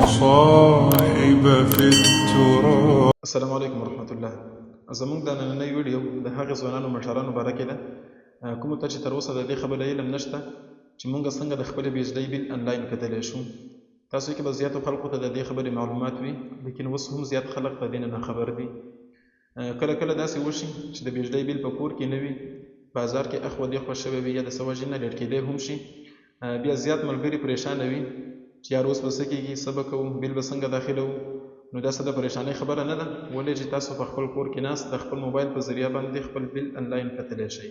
صاحب في التراب. السلام علیکم ورحمت الله. زموږ د نننۍ ویډیو د هغه ځوانانو مشرانو باره کې ده کوم ته چې تر اوسه د دې خبرې علم نشته چې موږ څنګه د خپل بجلی بیل انلاین کتلی شو. تاسو کې به زیاتو خلکو ته د دې خبرې معلومات وي، لیکن اوس هم زیات خلک د دې نه خبر دي. کله کله داسې وشي چې د بجلی بیل په کور کې نه وي، بازار کې اخوا دیخوا شوی وي یا د څه وجې نه لیټ کیدی هم شي. بیا زیات ملګري پریشانه وي چې یار اوس به څه کېږي، څه به کوو، بیل به څنګه داخلوو. نو دا څه د پریشانۍ خبره نه ده، ولې چې تاسو په خپل کور کې ناست د خپل موبایل په ذریعه باندې خپل بیل انلاین کتلی شئ.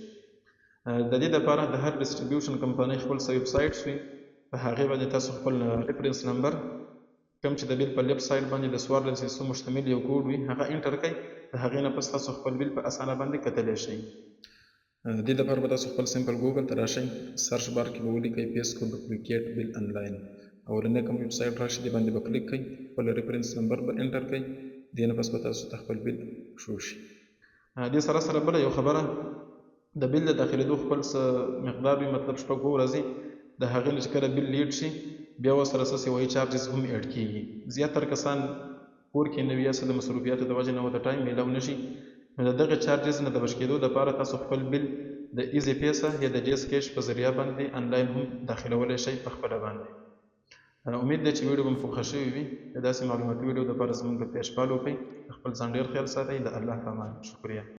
د دې دپاره د هر ډسټریبیوشن کمپنۍ خپل څه ویب سایټس وي، په هغې باندې تاسو خپل ریفرنس نمبر کوم چې د بیل په لیفټ سایډ باندې د 14 حصو مشتمل یو کوډ وي هغه انټر کړئ. د هغې نه پس تاسو خپل بیل په اسانه باندې کتلی شئ. د دې دپاره به تاسو خپل سمپل ګوګل ته راشئ، سرچ بار کې به ولیکئ پیسکو ډوپلیکیټ بیل انلاین. اولنی کوم ویب سایټ راشي دې باندې به کلیک کړئ، خپل ریفرنس نمبر به انټر کړئ، دې نه پس به تاسو ته خپل بیل شو شي. دې سره سره بله یو خبره، د بیل د داخلېدو خپل څه مقدار وي، مطلب 6 ورځې. د هغې نه چې کله بیل لیټ شي بیا ورسره څه سیوایي چارجز هم ایډ کېږي. زیاتره کسان کور کې نه وي یا څه د مصروفیاتو د وجې نه ورته ټایم میلاو نه شي، نو د دغې چارجز نه د بچ کېدو دپاره تاسو خپل بیل د ایزي پیسه یا د ډیس کیش په ذریعه باندې انلاین هم داخلولی شئ په خپله باندې. امید دی چې ویډیو به مو خوښه شوې وي. د داسې معلوماتي ویډیو دپاره زموږ د پیج فالو کړئ. خپل ځان ډېر خیال ساتئ. د الله په امان. شکریه.